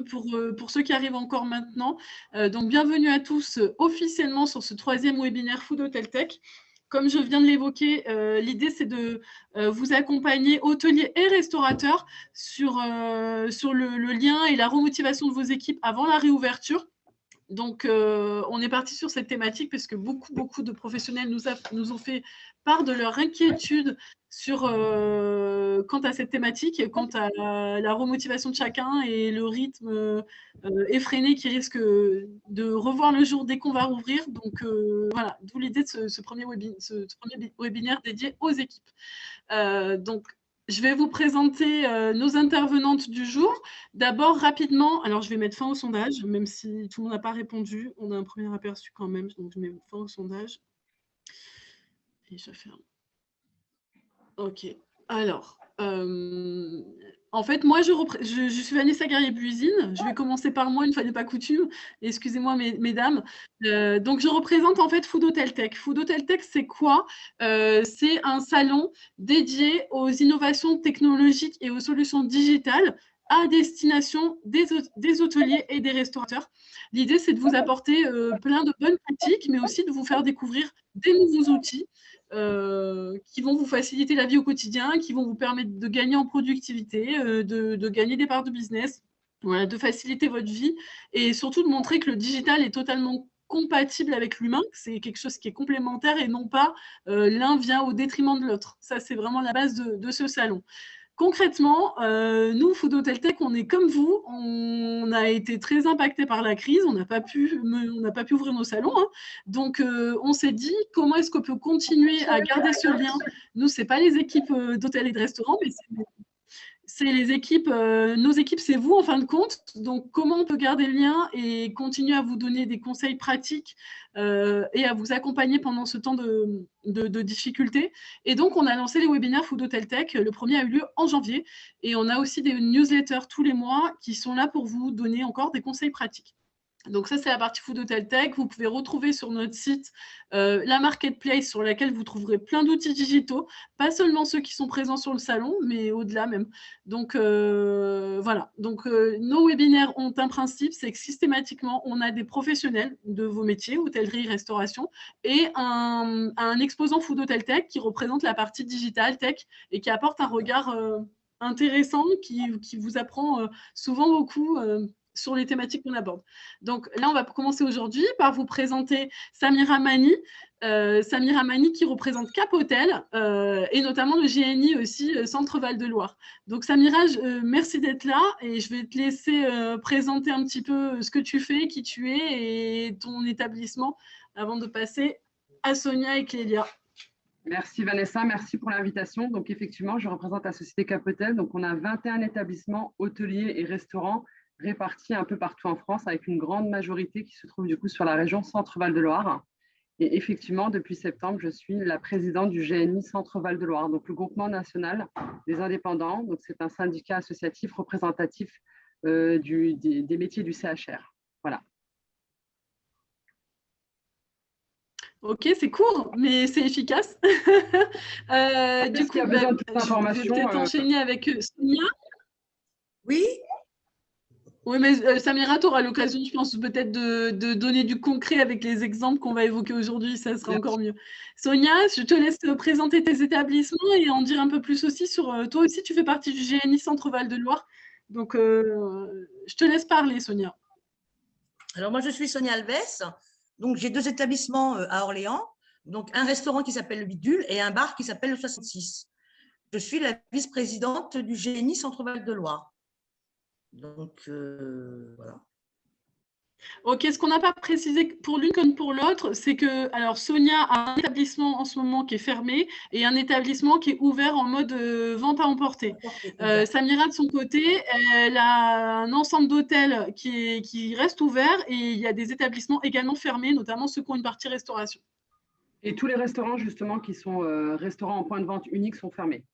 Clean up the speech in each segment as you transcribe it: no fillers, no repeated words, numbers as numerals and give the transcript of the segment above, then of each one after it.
pour ceux qui arrivent encore maintenant. Donc, bienvenue à tous officiellement sur ce 3e webinaire Food Hotel Tech. Comme je viens de l'évoquer, l'idée, c'est de vous accompagner, hôteliers et restaurateurs, sur le lien et la remotivation de vos équipes avant la réouverture. Donc, on est parti sur cette thématique parce que beaucoup de professionnels nous ont fait part de leur inquiétude quant à cette thématique, quant à la remotivation de chacun et le rythme effréné qui risque de revoir le jour dès qu'on va rouvrir. Donc, voilà, d'où l'idée de ce premier webinaire dédié aux équipes. Donc, je vais vous présenter nos intervenantes du jour. D'abord, rapidement, alors je vais mettre fin au sondage, même si tout le monde n'a pas répondu. On a un premier aperçu quand même, donc je mets fin au sondage. Et je ferme. OK. Alors, en fait, moi, je suis Vanessa Guerrier-Buisine. Je vais commencer par moi, une fois n'est pas coutume. Excusez-moi, mesdames. Donc, je représente en fait Food Hotel Tech. Food Hotel Tech, c'est quoi? C'est un salon dédié aux innovations technologiques et aux solutions digitales à destination des hôteliers et des restaurateurs. L'idée, c'est de vous apporter plein de bonnes pratiques, mais aussi de vous faire découvrir des nouveaux outils qui vont vous faciliter la vie au quotidien, qui vont vous permettre de gagner en productivité, de gagner des parts de business, voilà, de faciliter votre vie et surtout de montrer que le digital est totalement compatible avec l'humain, c'est quelque chose qui est complémentaire et non pas l'un vient au détriment de l'autre. Ça, c'est vraiment la base de ce salon. Concrètement, nous, Food Hotel Tech, on est comme vous, on a été très impacté par la crise, on n'a pas pu ouvrir nos salons. Hein. Donc, on s'est dit, comment est-ce qu'on peut continuer à garder ce lien? Nous, ce n'est pas les équipes d'hôtels et de restaurants, mais c'est les équipes, nos équipes, c'est vous en fin de compte. Donc, comment on peut garder le lien et continuer à vous donner des conseils pratiques et à vous accompagner pendant ce temps de difficultés. Et donc, on a lancé les webinaires Food Hotel Tech. Le premier a eu lieu en janvier. Et on a aussi des newsletters tous les mois qui sont là pour vous donner encore des conseils pratiques. Donc ça, c'est la partie Food Hotel Tech. Vous pouvez retrouver sur notre site la marketplace sur laquelle vous trouverez plein d'outils digitaux, pas seulement ceux qui sont présents sur le salon, mais au-delà même. Donc voilà. Donc nos webinaires ont un principe, c'est que systématiquement, on a des professionnels de vos métiers, hôtellerie, restauration, et un exposant Food Hotel Tech qui représente la partie digital tech et qui apporte un regard intéressant, qui vous apprend souvent beaucoup sur les thématiques qu'on aborde. Donc là, on va commencer aujourd'hui par vous présenter Samira Mani. Samira Mani qui représente Cap Hotel et notamment le GNI aussi, Centre Val de Loire. Donc Samira, merci d'être là et je vais te laisser présenter un petit peu ce que tu fais, qui tu es et ton établissement avant de passer à Sonia et Clélia. Merci Vanessa, merci pour l'invitation. Donc effectivement, je représente la société Cap Hotel. Donc on a 21 établissements hôteliers et restaurants répartis un peu partout en France, avec une grande majorité qui se trouve du coup sur la région Centre-Val de Loire. Et effectivement, depuis septembre, je suis la présidente du GNI Centre-Val de Loire, donc le groupement national des indépendants. Donc c'est un syndicat associatif représentatif des métiers du CHR. Voilà. Ok, c'est court, mais c'est efficace. Du coup, je vais peut-être enchaîner avec Sonia. Oui. Oui, mais Samira, tu auras l'occasion, je pense, peut-être de donner du concret avec les exemples qu'on va évoquer aujourd'hui. Ça sera encore mieux. Sonia, je te laisse présenter tes établissements et en dire un peu plus aussi sur… toi aussi, tu fais partie du GNI Centre-Val de Loire. Donc, je te laisse parler, Sonia. Alors, moi, je suis Sonia Alves. Donc, j'ai 2 établissements à Orléans. Donc, un restaurant qui s'appelle le Bidule et un bar qui s'appelle le 66. Je suis la vice-présidente du GNI Centre-Val de Loire. Donc, voilà. Ok, ce qu'on n'a pas précisé pour l'une comme pour l'autre, c'est que alors Sonia a un établissement en ce moment qui est fermé et un établissement qui est ouvert en mode vente à emporter. Samira, de son côté, elle a un ensemble d'hôtels qui reste ouvert et il y a des établissements également fermés, notamment ceux qui ont une partie restauration. Et tous les restaurants, justement, qui sont restaurants en point de vente unique sont fermés.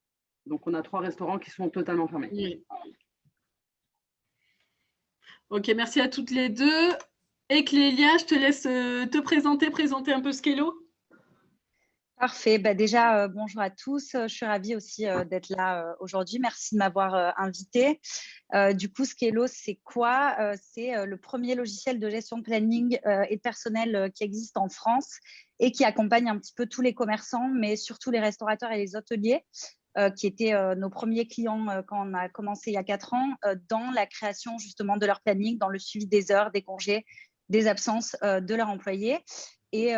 Donc, on a 3 restaurants qui sont totalement fermés. Oui. Ok, merci à toutes les deux. Et Clélia, je te laisse te présenter un peu Skello. Parfait. Bah, déjà, bonjour à tous. Je suis ravie aussi d'être là aujourd'hui. Merci de m'avoir invitée. Du coup, Skelos, c'est quoi? C'est le premier logiciel de gestion de planning et de personnel qui existe en France et qui accompagne un petit peu tous les commerçants, mais surtout les restaurateurs et les hôteliers, qui étaient nos premiers clients quand on a commencé il y a 4 ans, dans la création justement de leur planning, dans le suivi des heures, des congés, des absences de leurs employés. Et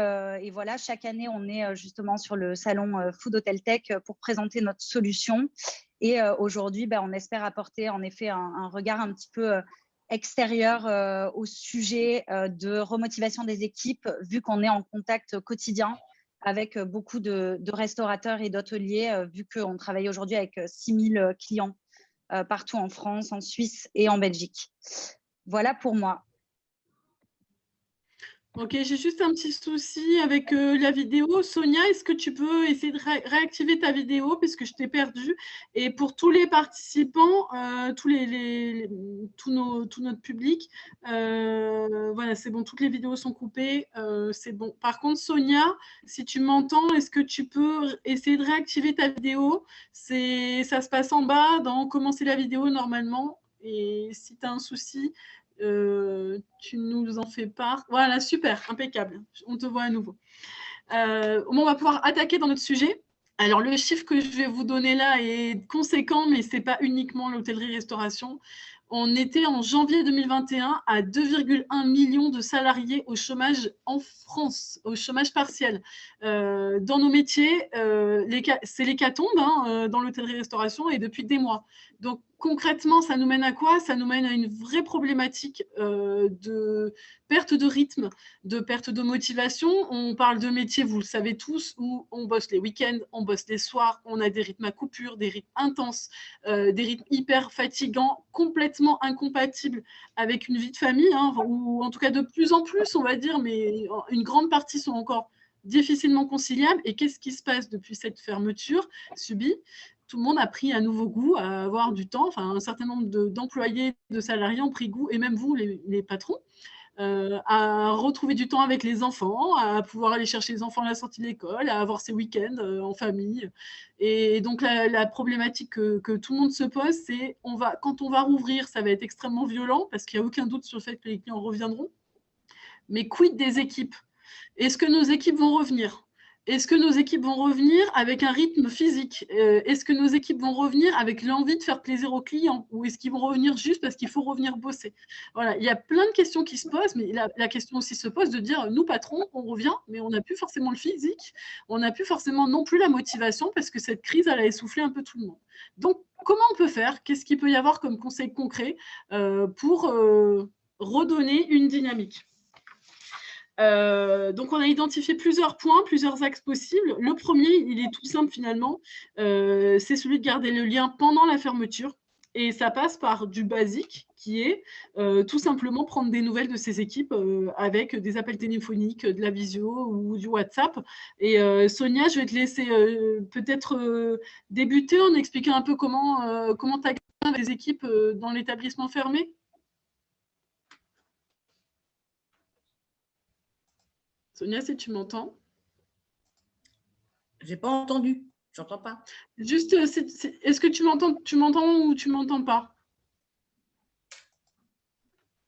voilà, chaque année, on est justement sur le salon Food Hotel Tech pour présenter notre solution. Et aujourd'hui, on espère apporter en effet un regard un petit peu extérieur au sujet de remotivation des équipes, vu qu'on est en contact quotidien avec beaucoup de restaurateurs et d'hôteliers, vu qu'on travaille aujourd'hui avec 6000 clients partout en France, en Suisse et en Belgique. Voilà pour moi. Ok, j'ai juste un petit souci avec la vidéo. Sonia, est-ce que tu peux essayer de réactiver ta vidéo puisque je t'ai perdu? Et pour tous les participants, tout notre public, voilà, c'est bon, toutes les vidéos sont coupées, c'est bon. Par contre, Sonia, si tu m'entends, est-ce que tu peux essayer de réactiver ta vidéo? Ça se passe en bas dans commencer la vidéo normalement. Et si tu as un souci, tu nous en fais part. Voilà, super, impeccable. On te voit à nouveau. On va pouvoir attaquer dans notre sujet. Alors, le chiffre que je vais vous donner là est conséquent, mais ce n'est pas uniquement l'hôtellerie-restauration. On était en janvier 2021 à 2,1 millions de salariés au chômage en France, au chômage partiel. Dans nos métiers, c'est l'hécatombe dans l'hôtellerie-restauration et depuis des mois. Donc, concrètement, ça nous mène à quoi? Ça nous mène à une vraie problématique de perte de rythme, de perte de motivation. On parle de métiers, vous le savez tous, où on bosse les week-ends, on bosse les soirs, on a des rythmes à coupure, des rythmes intenses, des rythmes hyper fatigants, complètement incompatibles avec une vie de famille, ou en tout cas de plus en plus, on va dire, mais une grande partie sont encore difficilement conciliables. Et qu'est-ce qui se passe depuis cette fermeture subie? Tout le monde a pris un nouveau goût à avoir du temps. Enfin, un certain nombre d'employés, de salariés ont pris goût, et même vous, les patrons, à retrouver du temps avec les enfants, à pouvoir aller chercher les enfants à la sortie de l'école, à avoir ses week-ends en famille. Et donc, la problématique que tout le monde se pose, c'est quand on va rouvrir, ça va être extrêmement violent parce qu'il n'y a aucun doute sur le fait que les clients reviendront. Mais quid des équipes? Est-ce que nos équipes vont revenir? Est-ce que nos équipes vont revenir avec un rythme physique? Est-ce que nos équipes vont revenir avec l'envie de faire plaisir aux clients? Ou est-ce qu'ils vont revenir juste parce qu'il faut revenir bosser? Voilà, il y a plein de questions qui se posent, mais la question aussi se pose de dire, nous, patrons, on revient, mais on n'a plus forcément le physique, on n'a plus forcément non plus la motivation parce que cette crise, elle a essoufflé un peu tout le monde. Donc, comment on peut faire? Qu'est-ce qu'il peut y avoir comme conseil concret pour redonner une dynamique? Donc, on a identifié plusieurs points, plusieurs axes possibles. Le premier, il est tout simple finalement, c'est celui de garder le lien pendant la fermeture. Et ça passe par du basique, qui est tout simplement prendre des nouvelles de ses équipes avec des appels téléphoniques, de la visio ou du WhatsApp. Et Sonia, je vais te laisser peut-être débuter en expliquant un peu comment tu as gardé les équipes dans l'établissement fermé. Sonia, si tu m'entends? Je n'ai pas entendu. Je n'entends pas. Juste, est-ce que tu m'entends ou tu m'entends pas?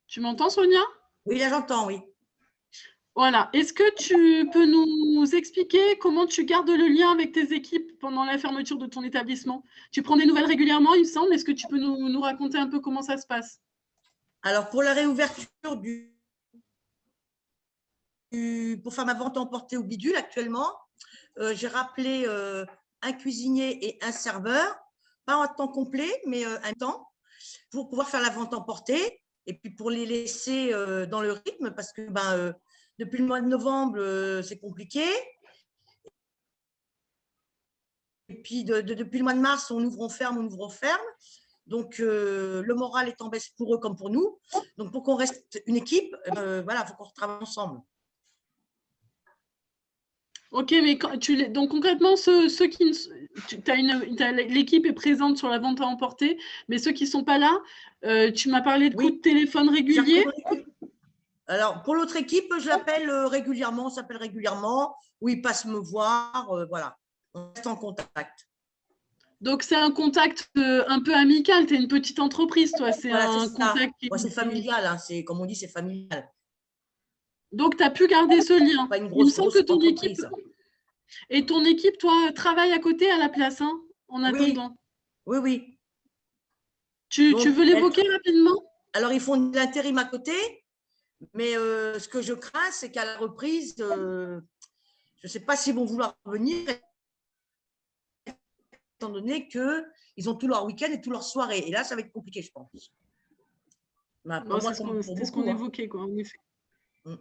Tu m'entends, Sonia? Oui, là, j'entends, oui. Voilà. Est-ce que tu peux nous expliquer comment tu gardes le lien avec tes équipes pendant la fermeture de ton établissement? Tu prends des nouvelles régulièrement, il me semble. Est-ce que tu peux nous raconter un peu comment ça se passe? Alors, pour la réouverture pour faire ma vente emportée au bidule actuellement, j'ai rappelé un cuisinier et un serveur, pas en temps complet, mais un temps, pour pouvoir faire la vente emportée et puis pour les laisser dans le rythme parce que depuis le mois de novembre, c'est compliqué. Et puis depuis le mois de mars, on ouvre, on ferme, on ouvre, on ferme. Donc, le moral est en baisse pour eux comme pour nous. Donc, pour qu'on reste une équipe, voilà, il faut qu'on travaille ensemble. Ok, mais donc concrètement, l'équipe est présente sur la vente à emporter, mais ceux qui ne sont pas là, tu m'as parlé de coups de téléphone réguliers. Alors, pour l'autre équipe, je l'appelle régulièrement, on s'appelle régulièrement, où ils passent me voir, voilà. On reste en contact. Donc, c'est un contact un peu amical. Tu es une petite entreprise, toi. C'est Voilà, un c'est ça. contact Ouais, c'est familial, hein, comme on dit, c'est familial. Donc, tu as pu garder ce lien. Pas une Il me grosse, semble grosse que ton équipe… entreprise. Et ton équipe, toi, travaille à côté à la place, hein, en attendant. Oui, oui. Tu Donc, veux l'évoquer rapidement? Alors, ils font de l'intérim à côté, mais ce que je crains, c'est qu'à la reprise, je ne sais pas s'ils vont vouloir revenir, étant donné qu'ils ont tout leur week-end et tout leur soirée. Et là, ça va être compliqué, je pense. C'était ce qu'on évoquait, quoi, en effet. Mm.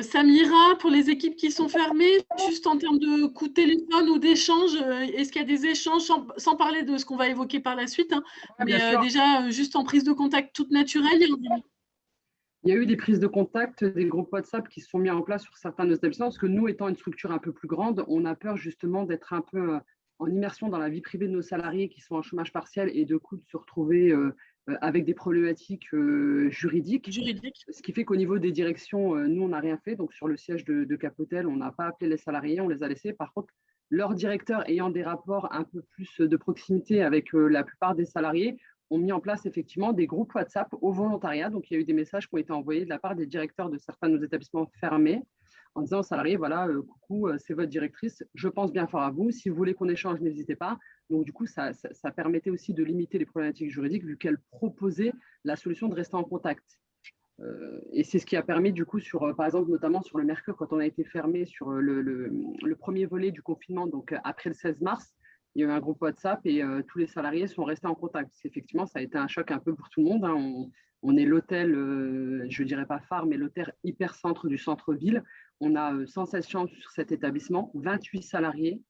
Samira, pour les équipes qui sont fermées, juste en termes de coup de téléphone ou d'échange, est-ce qu'il y a des échanges, sans parler de ce qu'on va évoquer par la suite, hein, mais déjà, juste en prise de contact toute naturelle? Il y a eu des prises de contact, des groupes WhatsApp qui se sont mis en place sur certains de nos établissements, parce que nous, étant une structure un peu plus grande, on a peur justement d'être un peu en immersion dans la vie privée de nos salariés qui sont en chômage partiel et de coup de se retrouver avec des problématiques juridiques. Ce qui fait qu'au niveau des directions, nous, on n'a rien fait. Donc, sur le siège de Capotel, on n'a pas appelé les salariés, on les a laissés. Par contre, leurs directeurs ayant des rapports un peu plus de proximité avec la plupart des salariés, ont mis en place effectivement des groupes WhatsApp au volontariat. Donc, il y a eu des messages qui ont été envoyés de la part des directeurs de certains de nos établissements fermés en disant aux salariés, voilà, coucou, c'est votre directrice, je pense bien fort à vous. Si vous voulez qu'on échange, n'hésitez pas. Donc, du coup, ça permettait aussi de limiter les problématiques juridiques vu qu'elle proposait la solution de rester en contact. Et c'est ce qui a permis, du coup, par exemple, notamment sur le Mercure, quand on a été fermé sur le premier volet du confinement, donc après le 16 mars, il y a eu un groupe WhatsApp et tous les salariés sont restés en contact. Effectivement, ça a été un choc un peu pour tout le monde, hein. On est l'hôtel, je ne dirais pas phare, mais l'hôtel hyper centre du centre-ville. On a 116 chambres sur cet établissement, 28 salariés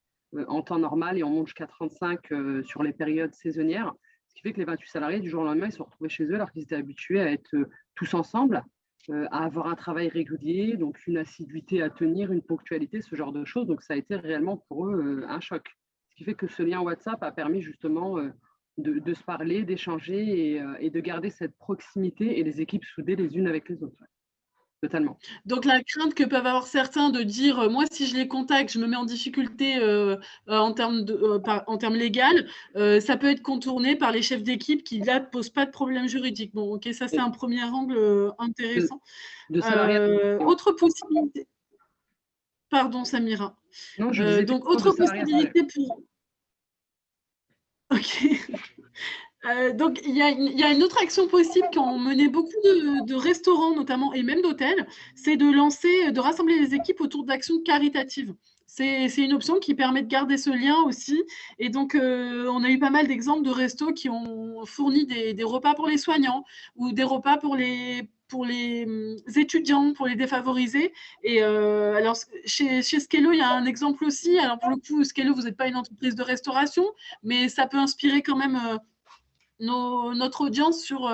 en temps normal et on monte jusqu'à 35 sur les périodes saisonnières. Ce qui fait que les 28 salariés, du jour au lendemain, ils se sont retrouvés chez eux alors qu'ils étaient habitués à être tous ensemble, à avoir un travail régulier, donc une assiduité à tenir, une ponctualité, ce genre de choses. Donc, ça a été réellement pour eux un choc. Ce qui fait que ce lien WhatsApp a permis justement de se parler, d'échanger et de garder cette proximité et les équipes soudées les unes avec les autres. Ouais. Totalement. Donc, la crainte que peuvent avoir certains de dire moi, si je les contacte, je me mets en difficulté en termes légal, ça peut être contourné par les chefs d'équipe qui, là, ne posent pas de problème juridique. Bon, ok, ça, c'est un premier angle intéressant. Autre possibilité. Pardon, Samira. Non, je disais donc, autre possibilité pour… Ok. Donc, il y a une autre action possible qu'ont mené beaucoup de restaurants, notamment, et même d'hôtels, c'est de rassembler les équipes autour d'actions caritatives. C'est une option qui permet de garder ce lien aussi. Et donc, on a eu pas mal d'exemples de restos qui ont fourni des repas pour les soignants ou des repas pour les étudiants, pour les défavorisés. Et alors, chez Skello, il y a un exemple aussi. Alors, pour le coup, Skello, vous n'êtes pas une entreprise de restauration, mais ça peut inspirer quand même notre audience sur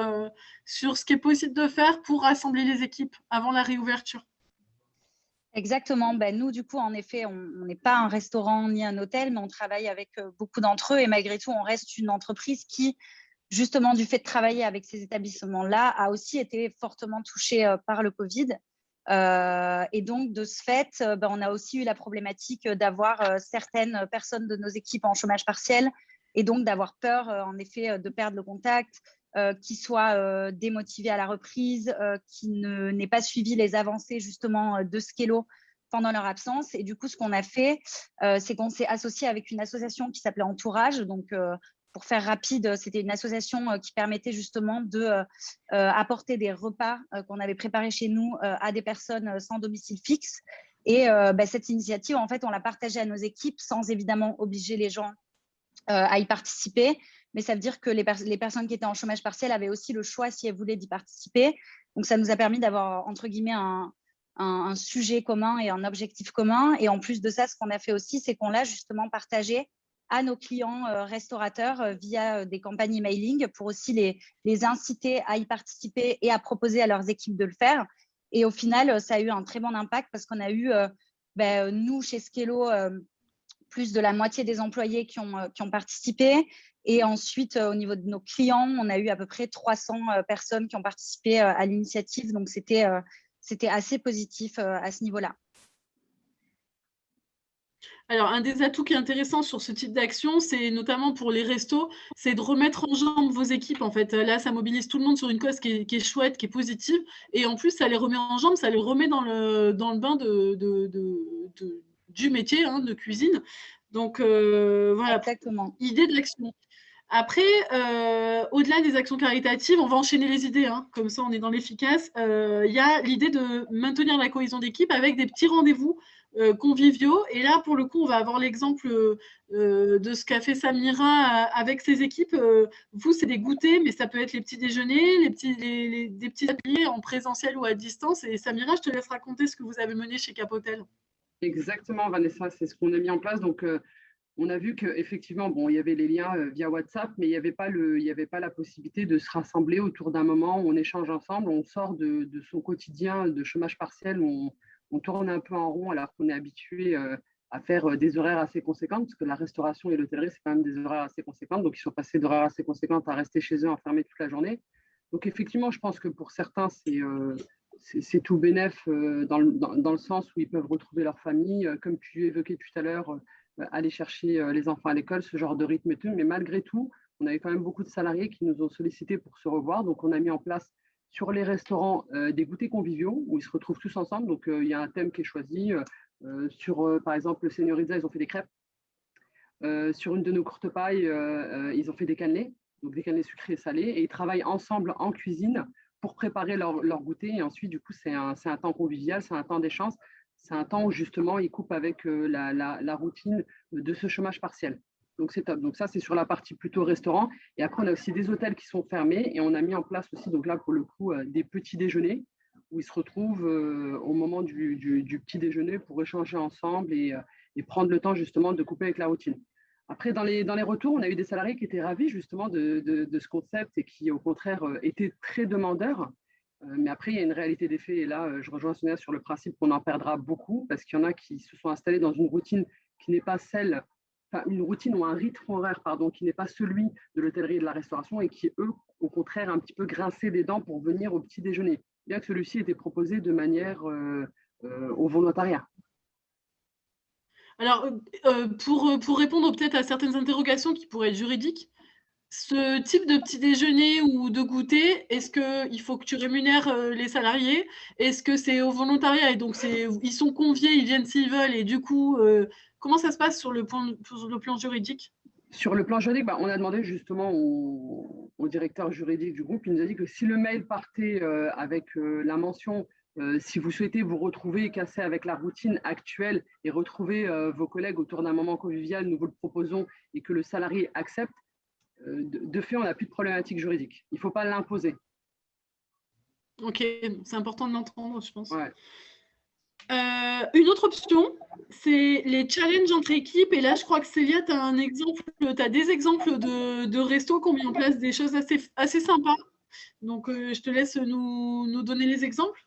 ce qui est possible de faire pour rassembler les équipes avant la réouverture. Exactement. Ben, nous, du coup, en effet, on n'est pas un restaurant ni un hôtel, mais on travaille avec beaucoup d'entre eux et malgré tout, on reste une entreprise qui, justement, du fait de travailler avec ces établissements-là, a aussi été fortement touchée par le Covid. Et donc, de ce fait, on a aussi eu la problématique d'avoir certaines personnes de nos équipes en chômage partiel et donc d'avoir peur, en effet, de perdre le contact, qui soient démotivés à la reprise, qui n'aient pas suivi les avancées justement de Skello pendant leur absence. Et du coup, ce qu'on a fait, c'est qu'on s'est associé avec une association qui s'appelait Entourage. Donc, pour faire rapide, c'était une association qui permettait justement d'apporter des repas qu'on avait préparés chez nous à des personnes sans domicile fixe. Et cette initiative, en fait, on l'a partagée à nos équipes sans évidemment obliger les gens à y participer. Mais ça veut dire que les personnes qui étaient en chômage partiel avaient aussi le choix si elles voulaient d'y participer. Donc, ça nous a permis d'avoir, entre guillemets, un sujet commun et un objectif commun. Et en plus de ça, ce qu'on a fait aussi, c'est qu'on l'a justement partagé à nos clients restaurateurs via des campagnes emailing pour aussi les inciter à y participer et à proposer à leurs équipes de le faire. Et au final, ça a eu un très bon impact parce qu'on a eu, nous, chez Skello, plus de la moitié des employés qui ont participé Et ensuite, au niveau de nos clients, on a eu à peu près 300 personnes qui ont participé à l'initiative. Donc, c'était assez positif à ce niveau-là. Alors, un des atouts qui est intéressant sur ce type d'action, c'est notamment pour les restos, c'est de remettre en jambe vos équipes. En fait, là, ça mobilise tout le monde sur une cause qui est chouette, qui est positive. Et en plus, ça les remet en jambe, ça les remet dans le bain du métier, hein, de cuisine. Donc, voilà, exactement. Idée de l'action. Après, au-delà des actions caritatives, on va enchaîner les idées, hein, comme ça on est dans l'efficace. Il y a l'idée de maintenir la cohésion d'équipe avec des petits rendez-vous conviviaux. Et là, pour le coup, on va avoir l'exemple de ce qu'a fait Samira avec ses équipes. Vous, c'est des goûters, mais ça peut être les petits déjeuners, des petits ateliers en présentiel ou à distance. Et Samira, je te laisse raconter ce que vous avez mené chez Capotel. Exactement, Vanessa, c'est ce qu'on a mis en place. Donc, on a vu qu'effectivement, bon, il y avait les liens via WhatsApp, mais il n'y avait pas la possibilité de se rassembler autour d'un moment où on échange ensemble, on sort de son quotidien de chômage partiel, où on tourne un peu en rond alors qu'on est habitué à faire des horaires assez conséquents, parce que la restauration et l'hôtellerie, c'est quand même des horaires assez conséquents. Donc, ils sont passés d'horaires assez conséquents à rester chez eux enfermés toute la journée. Donc, effectivement, je pense que pour certains, c'est tout bénef dans le sens où ils peuvent retrouver leur famille. Comme tu évoquais tout à l'heure, aller chercher les enfants à l'école, ce genre de rythme et tout. Mais malgré tout, on avait quand même beaucoup de salariés qui nous ont sollicités pour se revoir. Donc, on a mis en place sur les restaurants des goûters conviviaux où ils se retrouvent tous ensemble. Donc, il y a un thème qui est choisi. Par exemple, le Señorita, ils ont fait des crêpes. Sur une de nos courtes pailles, ils ont fait des cannelés, donc des cannelés sucrés et salés. Et ils travaillent ensemble en cuisine pour préparer leur goûter. Et ensuite, du coup, c'est un temps convivial, c'est un temps d'échange. C'est un temps où justement ils coupent avec la routine de ce chômage partiel. Donc c'est top. Donc ça, c'est sur la partie plutôt restaurant. Et après, on a aussi des hôtels qui sont fermés et on a mis en place aussi, donc là pour le coup, des petits déjeuners où ils se retrouvent au moment du petit déjeuner pour échanger ensemble et prendre le temps justement de couper avec la routine. Après, dans les retours, on a eu des salariés qui étaient ravis justement de ce concept et qui, au contraire, étaient très demandeurs. Mais après, il y a une réalité des faits. Et là, je rejoins Sonia sur le principe qu'on en perdra beaucoup parce qu'il y en a qui se sont installés dans une routine qui n'est pas celle, enfin, une routine ou un rythme horaire, pardon, qui n'est pas celui de l'hôtellerie et de la restauration et qui, eux, au contraire, un petit peu grinçaient des dents pour venir au petit déjeuner, bien que celui-ci était proposé de manière au volontariat. Alors, pour répondre peut-être à certaines interrogations qui pourraient être juridiques, ce type de petit déjeuner ou de goûter, est-ce qu'il faut que tu rémunères les salariés? Est-ce que c'est au volontariat et donc ils sont conviés, ils viennent s'ils veulent et du coup, comment ça se passe sur le plan juridique? Sur le plan juridique, on a demandé justement au directeur juridique du groupe, il nous a dit que si le mail partait avec la mention si vous souhaitez vous retrouver, casser avec la routine actuelle et retrouver vos collègues autour d'un moment convivial, nous vous le proposons et que le salarié accepte, de fait, on n'a plus de problématique juridique. Il ne faut pas l'imposer. Ok, c'est important de l'entendre, je pense. Ouais. Une autre option, c'est les challenges entre équipes. Et là, je crois que Célia, tu as des exemples de restos qui ont mis en place des choses assez sympas. Donc, je te laisse nous donner les exemples.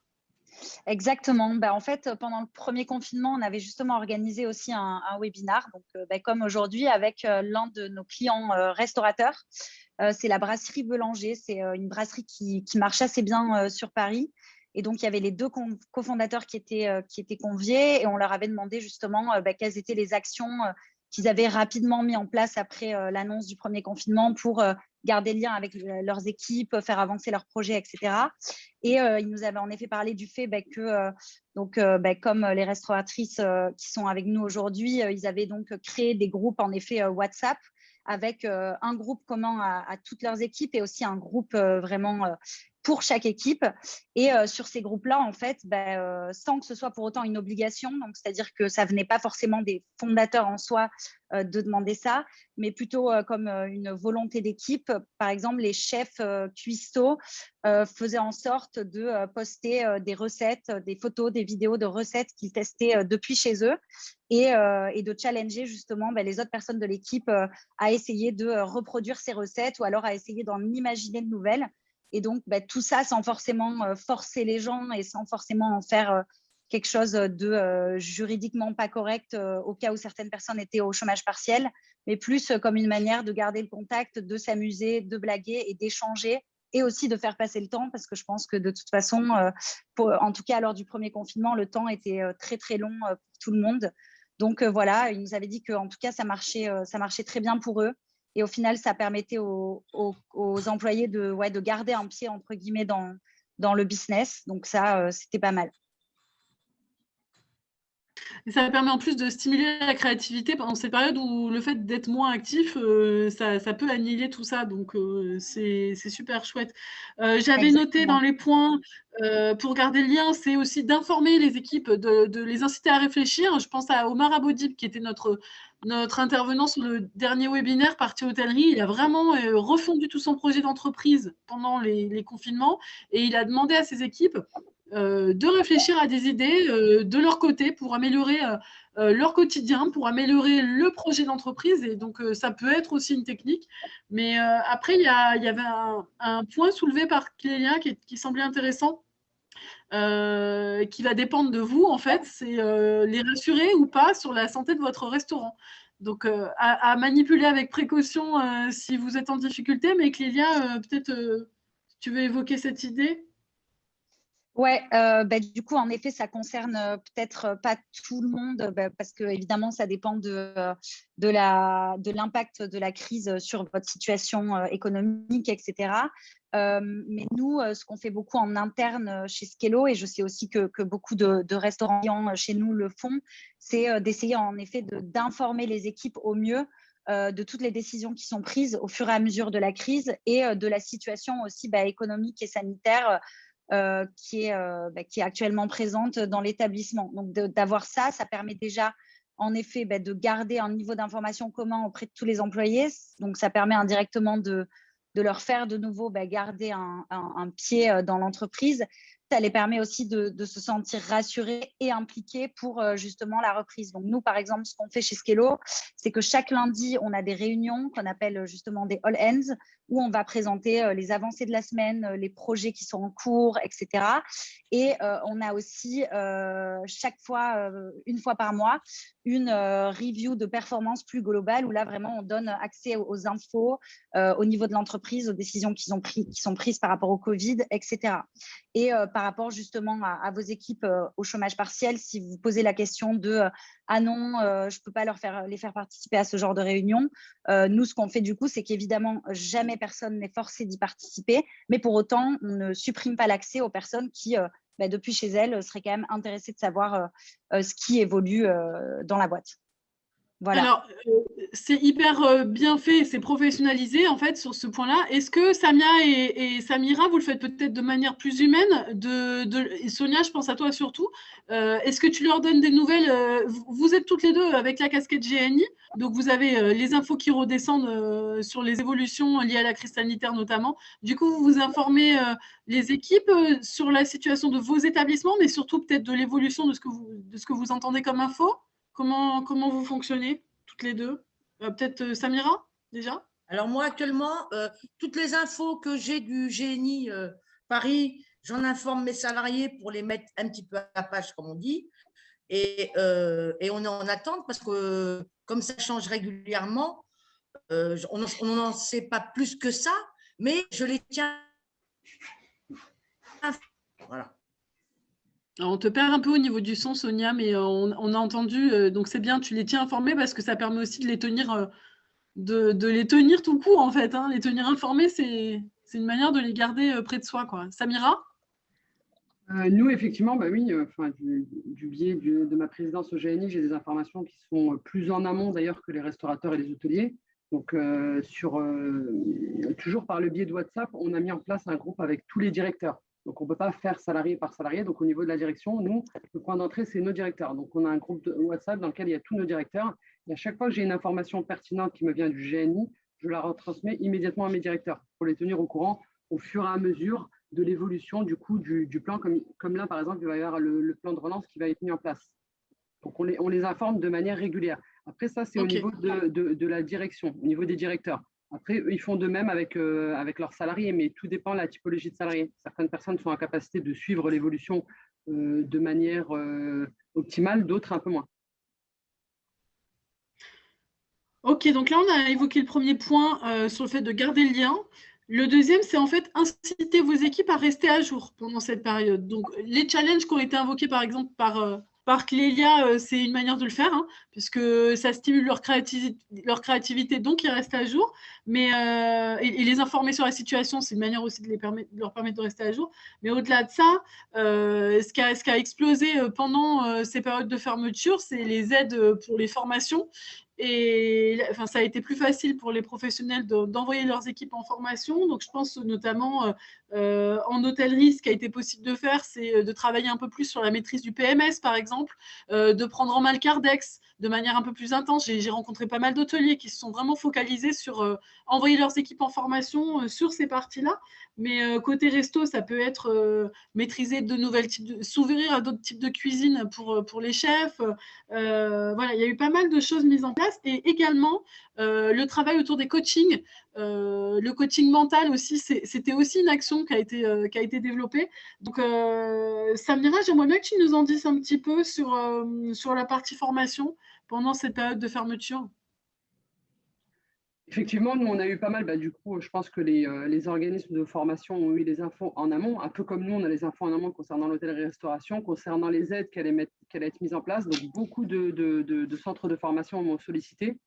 Exactement. En fait, pendant le premier confinement, on avait justement organisé aussi un webinar, donc, comme aujourd'hui, avec l'un de nos clients restaurateurs. C'est la brasserie Belanger. C'est une brasserie qui marche assez bien sur Paris. Et donc, il y avait les deux cofondateurs qui étaient conviés et on leur avait demandé justement quelles étaient les actions qu'ils avaient rapidement mis en place après l'annonce du premier confinement pour garder le lien avec leurs équipes, faire avancer leurs projets, etc. Et ils nous avaient en effet parlé du fait que, comme les restauratrices qui sont avec nous aujourd'hui, ils avaient donc créé des groupes en effet WhatsApp avec un groupe commun à toutes leurs équipes et aussi un groupe vraiment pour chaque équipe. Et sur ces groupes-là, en fait, sans que ce soit pour autant une obligation, donc c'est-à-dire que ça venait pas forcément des fondateurs en soi de demander ça, mais plutôt comme une volonté d'équipe. Par exemple, les chefs cuistots faisaient en sorte de poster des recettes, des photos, des vidéos de recettes qu'ils testaient depuis chez eux et de challenger justement les autres personnes de l'équipe à essayer de reproduire ces recettes ou alors à essayer d'en imaginer de nouvelles. Et donc, tout ça sans forcément forcer les gens et sans forcément en faire quelque chose de juridiquement pas correct au cas où certaines personnes étaient au chômage partiel, mais plus comme une manière de garder le contact, de s'amuser, de blaguer et d'échanger et aussi de faire passer le temps parce que je pense que de toute façon, en tout cas lors du premier confinement, le temps était très, très long pour tout le monde. Donc voilà, ils nous avaient dit qu'en tout cas, ça marchait très bien pour eux. Et au final, ça permettait aux employés de garder un pied, entre guillemets, dans le business. Donc ça, c'était pas mal. Et ça permet en plus de stimuler la créativité pendant cette période où le fait d'être moins actif, ça peut annihiler tout ça. Donc, c'est super chouette. J'avais noté dans les points, pour garder le lien, c'est aussi d'informer les équipes, de les inciter à réfléchir. Je pense à Omar Abodib, qui était notre intervenant sur le dernier webinaire Partie Hôtellerie. Il a vraiment refondu tout son projet d'entreprise pendant les confinements et il a demandé à ses équipes de réfléchir à des idées de leur côté pour améliorer leur quotidien, pour améliorer le projet d'entreprise. Et donc, ça peut être aussi une technique. Mais après, il y avait un point soulevé par Clélia qui semblait intéressant, qui va dépendre de vous, en fait. C'est les rassurer ou pas sur la santé de votre restaurant. Donc, à manipuler avec précaution si vous êtes en difficulté. Mais Clélia, peut-être tu veux évoquer cette idée ? Ouais, du coup, en effet, ça concerne peut-être pas tout le monde parce que évidemment, ça dépend de l'impact de la crise sur votre situation économique, etc. Mais nous, ce qu'on fait beaucoup en interne chez Skello, et je sais aussi que beaucoup de restaurants chez nous le font, c'est d'essayer en effet d'informer les équipes au mieux de toutes les décisions qui sont prises au fur et à mesure de la crise et de la situation aussi économique et sanitaire qui est actuellement présente dans l'établissement. Donc, d'avoir ça, ça permet déjà, en effet, de garder un niveau d'information commun auprès de tous les employés. Donc, ça permet indirectement de leur faire de nouveau garder un pied dans l'entreprise. Ça les permet aussi de se sentir rassurés et impliqués pour justement la reprise. Donc, nous, par exemple, ce qu'on fait chez Skello, c'est que chaque lundi, on a des réunions qu'on appelle justement des all hands, où on va présenter les avancées de la semaine, les projets qui sont en cours, etc. Et on a aussi chaque fois, une fois par mois, une review de performance plus globale où là, vraiment, on donne accès aux infos au niveau de l'entreprise, aux décisions qui sont prises par rapport au Covid, etc. Et par rapport justement à vos équipes au chômage partiel, si vous posez la question de ah non, je ne peux pas les faire participer à ce genre de réunion, nous, ce qu'on fait du coup, c'est qu'évidemment, jamais personne n'est forcé d'y participer, mais pour autant, on ne supprime pas l'accès aux personnes qui, depuis chez elles, seraient quand même intéressées de savoir ce qui évolue dans la boîte. Voilà. Alors, c'est hyper bien fait, c'est professionnalisé en fait sur ce point-là. Est-ce que Samia et Samira, vous le faites peut-être de manière plus humaine et Sonia, je pense à toi surtout. Est-ce que tu leur donnes des nouvelles vous êtes toutes les deux avec la casquette GNI, donc vous avez les infos qui redescendent sur les évolutions liées à la crise sanitaire notamment. Du coup, vous informez les équipes sur la situation de vos établissements, mais surtout peut-être de l'évolution de ce que vous entendez comme info. Comment vous fonctionnez toutes les deux? Peut-être Samira, déjà? Alors moi, actuellement, toutes les infos que j'ai du GNI Paris, j'en informe mes salariés pour les mettre un petit peu à la page, comme on dit. Et on est en attente parce que comme ça change régulièrement, on n'en sait pas plus que ça, mais je les tiens. Voilà. Alors, on te perd un peu au niveau du son, Sonia, mais on a entendu. Donc, c'est bien, tu les tiens informés parce que ça permet aussi de les tenir, de les tenir tout court, en fait. Hein. Les tenir informés, c'est une manière de les garder près de soi, quoi. Samira? Nous, effectivement, oui, du biais de ma présidence au GNI, j'ai des informations qui sont plus en amont d'ailleurs que les restaurateurs et les hôteliers. Donc, toujours par le biais de WhatsApp, on a mis en place un groupe avec tous les directeurs. Donc, on ne peut pas faire salarié par salarié. Donc, au niveau de la direction, nous, le point d'entrée, c'est nos directeurs. Donc, on a un groupe de WhatsApp dans lequel il y a tous nos directeurs. Et à chaque fois que j'ai une information pertinente qui me vient du GNI, je la retransmets immédiatement à mes directeurs pour les tenir au courant au fur et à mesure de l'évolution du coup du plan. Comme là, par exemple, il va y avoir le plan de relance qui va être mis en place. Donc, on les informe de manière régulière. Après, ça, c'est au niveau de la direction, au niveau des directeurs. Après, ils font de même avec leurs salariés, mais tout dépend de la typologie de salariés. Certaines personnes sont en capacité de suivre l'évolution de manière optimale, d'autres un peu moins. Ok, donc là, on a évoqué le premier point sur le fait de garder le lien. Le deuxième, c'est en fait inciter vos équipes à rester à jour pendant cette période. Donc, les challenges qui ont été invoqués, par exemple, par Clélia, c'est une manière de le faire, hein, puisque ça stimule leur créativité, donc ils restent à jour. Mais, et les informer sur la situation, c'est une manière aussi de leur permettre de rester à jour. Mais au-delà de ça, ce qui a explosé pendant ces périodes de fermeture, c'est les aides pour les formations. Et enfin, ça a été plus facile pour les professionnels d'envoyer leurs équipes en formation. Donc, je pense notamment en hôtellerie, ce qui a été possible de faire, c'est de travailler un peu plus sur la maîtrise du PMS, par exemple, de prendre en main le Cardex de manière un peu plus intense. J'ai rencontré pas mal d'hôteliers qui se sont vraiment focalisés sur envoyer leurs équipes en formation sur ces parties-là. Mais côté resto, ça peut être maîtriser de nouvelles types s'ouvrir à d'autres types de cuisine pour les chefs. Voilà, il y a eu pas mal de choses mises en place et également le travail autour des coachings. Le coaching mental aussi, c'était aussi une action qui a été développée. Donc, Samira, j'aimerais bien que tu nous en dises un petit peu sur la partie formation pendant cette période de fermeture. Effectivement, nous, on a eu pas mal, du coup, je pense que les organismes de formation ont eu les infos en amont, un peu comme nous, on a les infos en amont concernant l'hôtellerie-restauration, concernant les aides qui allaient être mises en place. Donc, beaucoup de centres de formation m'ont sollicité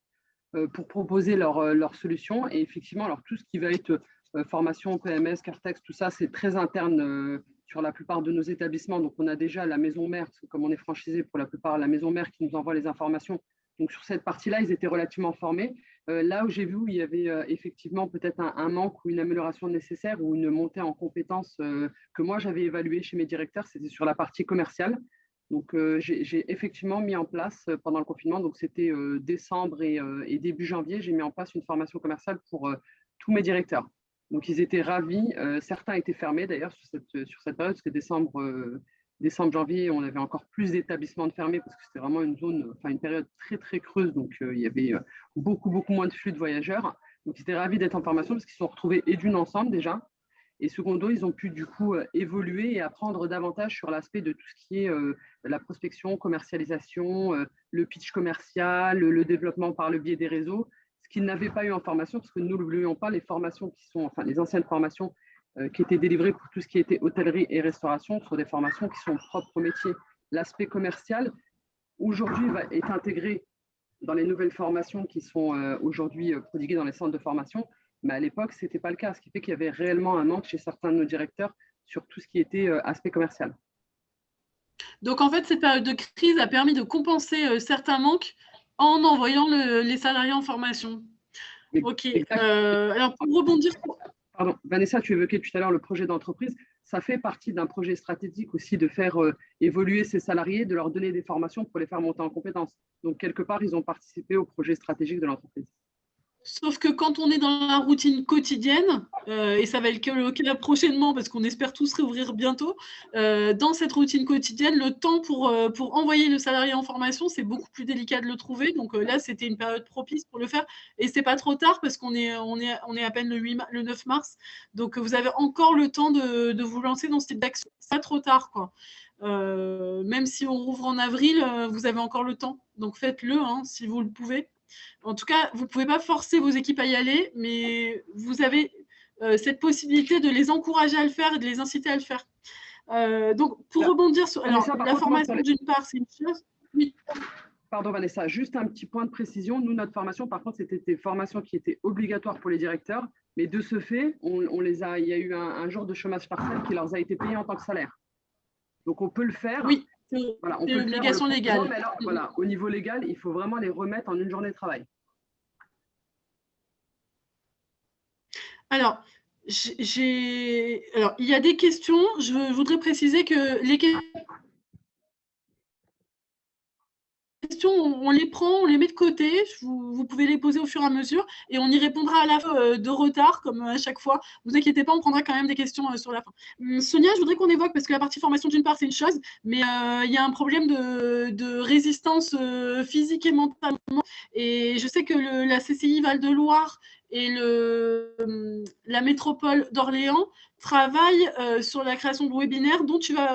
pour proposer leurs solutions. Et effectivement, alors tout ce qui va être formation, PMS, Cartex, tout ça, c'est très interne sur la plupart de nos établissements. Donc, on a déjà la maison mère, parce que comme on est franchisé pour la plupart, la maison mère qui nous envoie les informations. Donc, sur cette partie-là, ils étaient relativement formés. Là où j'ai vu, il y avait effectivement peut-être un manque ou une amélioration nécessaire ou une montée en compétences que moi, j'avais évaluée chez mes directeurs, c'était sur la partie commerciale. Donc, j'ai effectivement mis en place pendant le confinement, donc c'était décembre et début janvier, j'ai mis en place une formation commerciale pour tous mes directeurs. Donc, ils étaient ravis. Certains étaient fermés d'ailleurs sur cette période, parce que décembre, janvier, on avait encore plus d'établissements de fermés parce que c'était vraiment une période très, très creuse. Donc, il y avait beaucoup, beaucoup moins de flux de voyageurs. Donc, ils étaient ravis d'être en formation parce qu'ils se sont retrouvés et d'une ensemble déjà. Et secondo, ils ont pu du coup évoluer et apprendre davantage sur l'aspect de tout ce qui est la prospection, commercialisation, le pitch commercial, le développement par le biais des réseaux, ce qu'ils n'avaient pas eu en formation, parce que nous n'oublions pas les formations les anciennes formations qui étaient délivrées pour tout ce qui était hôtellerie et restauration, sont des formations qui sont propres au métier. L'aspect commercial, aujourd'hui, est intégré dans les nouvelles formations qui sont aujourd'hui prodiguées dans les centres de formation. Mais à l'époque, ce n'était pas le cas, ce qui fait qu'il y avait réellement un manque chez certains de nos directeurs sur tout ce qui était aspect commercial. Donc, en fait, cette période de crise a permis de compenser certains manques en envoyant les salariés en formation. Ok. Alors, pour rebondir… Pardon, Vanessa, tu évoquais tout à l'heure le projet d'entreprise. Ça fait partie d'un projet stratégique aussi de faire évoluer ces salariés, de leur donner des formations pour les faire monter en compétences. Donc, quelque part, ils ont participé au projet stratégique de l'entreprise. Sauf que quand on est dans la routine quotidienne, et ça va être le cas prochainement parce qu'on espère tous réouvrir bientôt, dans cette routine quotidienne, le temps pour envoyer le salarié en formation, c'est beaucoup plus délicat de le trouver. Donc là, c'était une période propice pour le faire. Et ce n'est pas trop tard parce qu'on est à peine le 9 mars. Donc vous avez encore le temps de vous lancer dans ce type d'action. Ce n'est pas trop tard, quoi. Même si on rouvre en avril, vous avez encore le temps. Donc faites-le si vous le pouvez. En tout cas, vous ne pouvez pas forcer vos équipes à y aller, mais vous avez cette possibilité de les encourager à le faire et de les inciter à le faire. Donc, pour rebondir sur… Alors, la formation, d'une part, c'est une chose… Oui. Pardon, Vanessa, juste un petit point de précision. Nous, notre formation, par contre, c'était des formations qui étaient obligatoires pour les directeurs, mais de ce fait, il y a eu un jour de chômage partiel qui leur a été payé en tant que salaire. Donc, on peut le faire. Oui. Voilà, c'est l'obligation légale. Mais alors, voilà, au niveau légal, il faut vraiment les remettre en une journée de travail. Alors, il y a des questions. Je voudrais préciser que les questions, on les prend, on les met de côté. Vous pouvez les poser au fur et à mesure et on y répondra à la fin de retard, comme à chaque fois. Ne vous inquiétez pas, on prendra quand même des questions sur la fin. Sonia, je voudrais qu'on évoque, parce que la partie formation, d'une part, c'est une chose, mais il y a un problème de résistance physique et mentale. Et je sais que la CCI Val-de-Loire et la métropole d'Orléans travaille sur la création de webinaires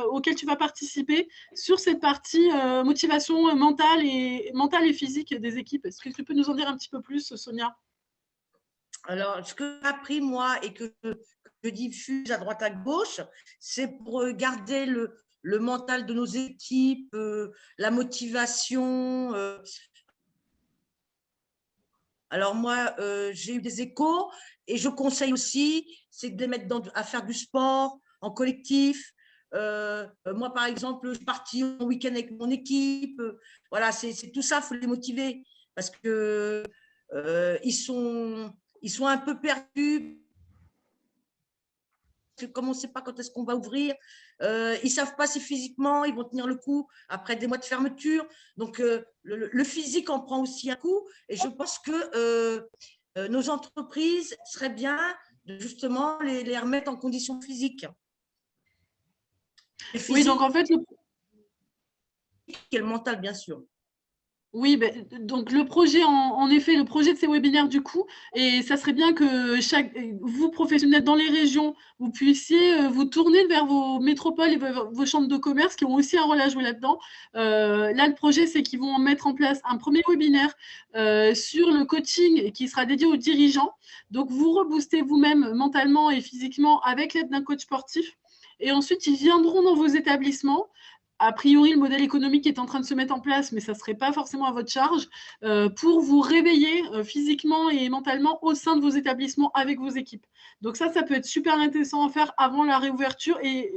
auxquels tu vas participer sur cette partie motivation mentale et physique des équipes. Est-ce que tu peux nous en dire un petit peu plus, Sonia? Alors, ce que j'ai appris, moi, et que je diffuse à droite à gauche, c'est pour garder le mental de nos équipes, la motivation. Alors, moi, j'ai eu des échos et je conseille aussi, c'est de les mettre à faire du sport en collectif. Moi, par exemple, je suis partie en week-end avec mon équipe. Voilà, c'est tout ça, il faut les motiver parce que ils sont un peu perdus. Comme on ne sait pas quand est-ce qu'on va ouvrir, ils ne savent pas si physiquement ils vont tenir le coup après des mois de fermeture. Donc, le physique en prend aussi un coup. Et je pense que nos entreprises seraient bien de justement les remettre en condition physique. Oui, donc en fait, et le mental, bien sûr. oui, donc le projet, en effet, le projet de ces webinaires du coup, et ça serait bien que vous, professionnels dans les régions, vous puissiez vous tourner vers vos métropoles et vos chambres de commerce qui ont aussi un rôle à jouer là-dedans. Là, le projet, c'est qu'ils vont mettre en place un premier webinaire sur le coaching qui sera dédié aux dirigeants. Donc, vous reboostez vous-même mentalement et physiquement avec l'aide d'un coach sportif. Et ensuite, ils viendront dans vos établissements. A priori, le modèle économique est en train de se mettre en place, mais ça ne serait pas forcément à votre charge, pour vous réveiller physiquement et mentalement au sein de vos établissements avec vos équipes. Donc ça peut être super intéressant à faire avant la réouverture. Et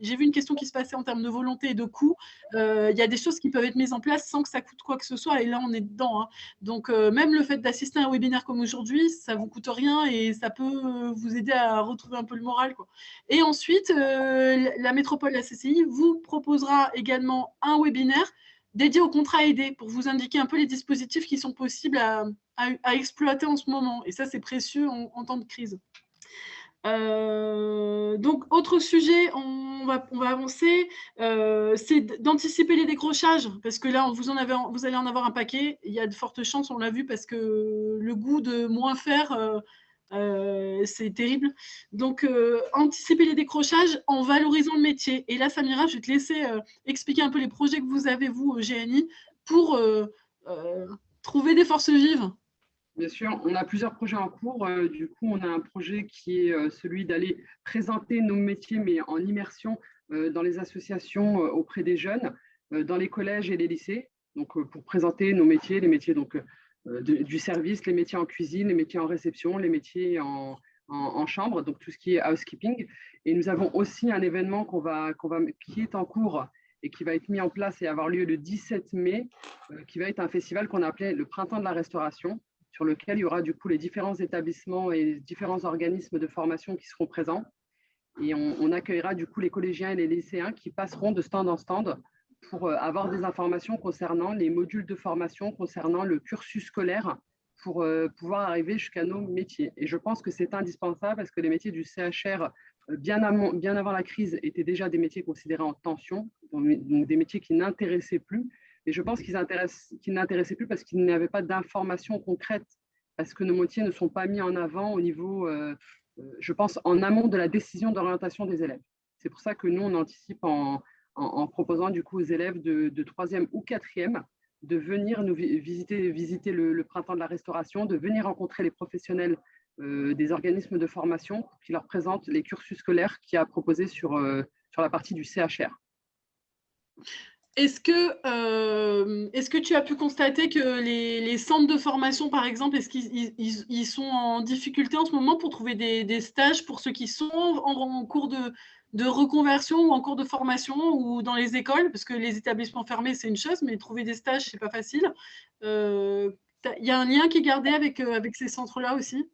j'ai vu une question qui se passait en termes de volonté et de coût. Il y a des choses qui peuvent être mises en place sans que ça coûte quoi que ce soit. Et là, on est dedans, hein. Donc, même le fait d'assister à un webinaire comme aujourd'hui, ça ne vous coûte rien et ça peut vous aider à retrouver un peu le moral, quoi. Et ensuite, la métropole, la CCI, vous proposera également un webinaire dédié au contrat aidé pour vous indiquer un peu les dispositifs qui sont possibles à exploiter en ce moment. Et ça, c'est précieux en temps de crise. Donc, autre sujet, on va avancer, c'est d'anticiper les décrochages, parce que là, vous allez en avoir un paquet. Il y a de fortes chances, on l'a vu, parce que le goût de moins faire, c'est terrible. Donc, anticiper les décrochages en valorisant le métier. Et là, Samira, je vais te laisser expliquer un peu les projets que vous avez, vous, au GNI, pour trouver des forces vives. Bien sûr, on a plusieurs projets en cours. Du coup, on a un projet qui est celui d'aller présenter nos métiers, mais en immersion dans les associations auprès des jeunes, dans les collèges et les lycées. Donc, pour présenter nos métiers, les métiers donc, du service, les métiers en cuisine, les métiers en réception, les métiers en chambre, donc tout ce qui est housekeeping. Et nous avons aussi un événement qui est en cours et qui va être mis en place et avoir lieu le 17 mai, qui va être un festival qu'on a appelé le Printemps de la Restauration, sur lequel il y aura du coup les différents établissements et les différents organismes de formation qui seront présents. Et on accueillera du coup les collégiens et les lycéens qui passeront de stand en stand pour avoir des informations concernant les modules de formation, concernant le cursus scolaire, pour pouvoir arriver jusqu'à nos métiers. Et je pense que c'est indispensable parce que les métiers du CHR, bien avant la crise, étaient déjà des métiers considérés en tension, donc des métiers qui n'intéressaient plus. Et je pense qu'ils n'intéressaient plus parce qu'ils n'avaient pas d'informations concrètes, parce que nos métiers ne sont pas mis en avant au niveau, je pense, en amont de la décision d'orientation des élèves. C'est pour ça que nous, on anticipe en proposant du coup aux élèves de 3e ou 4e de venir nous visiter le Printemps de la Restauration, de venir rencontrer les professionnels des organismes de formation qui leur présentent les cursus scolaires qu'il y a à proposer sur la partie du CHR. Est-ce que tu as pu constater que les centres de formation, par exemple, est-ce qu'ils sont en difficulté en ce moment pour trouver des stages pour ceux qui sont en cours de reconversion ou en cours de formation ou dans les écoles? Parce que les établissements fermés, c'est une chose, mais trouver des stages, c'est pas facile. Il y a un lien qui est gardé avec ces centres-là aussi?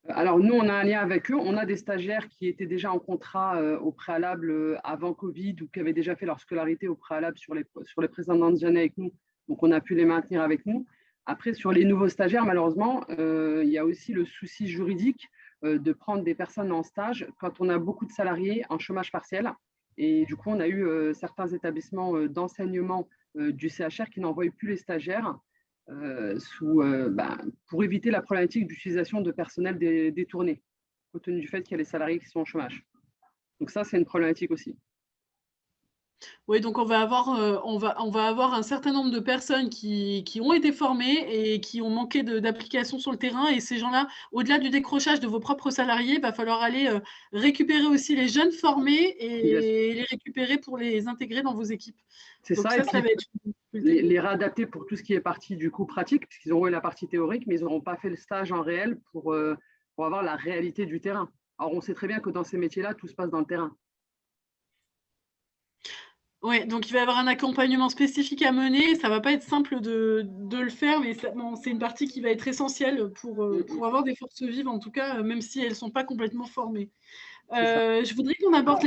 Alors, nous, on a un lien avec eux. On a des stagiaires qui étaient déjà en contrat au préalable avant Covid ou qui avaient déjà fait leur scolarité au préalable sur les précédentes années avec nous. Donc, on a pu les maintenir avec nous. Après, sur les nouveaux stagiaires, malheureusement, il y a aussi le souci juridique de prendre des personnes en stage quand on a beaucoup de salariés en chômage partiel. Et du coup, on a eu certains établissements d'enseignement du CHR qui n'envoient plus les stagiaires. pour éviter la problématique d'utilisation de personnel détourné, compte tenu du fait qu'il y a les salariés qui sont au chômage. Donc ça, c'est une problématique aussi. Oui, donc on va avoir un certain nombre de personnes qui ont été formées et qui ont manqué d'application sur le terrain. Et ces gens-là, au-delà du décrochage de vos propres salariés, il va falloir aller récupérer aussi les jeunes formés et les récupérer pour les intégrer dans vos équipes. C'est donc ça, ça, et puis ça va être une difficulté. les réadapter pour tout ce qui est partie du coup pratique, puisqu'ils auront eu la partie théorique, mais ils n'auront pas fait le stage en réel pour avoir la réalité du terrain. Alors on sait très bien que dans ces métiers-là, tout se passe dans le terrain. Oui, donc il va y avoir un accompagnement spécifique à mener. Ça ne va pas être simple de le faire, mais c'est une partie qui va être essentielle pour avoir des forces vives, en tout cas, même si elles ne sont pas complètement formées. Je voudrais qu'on aborde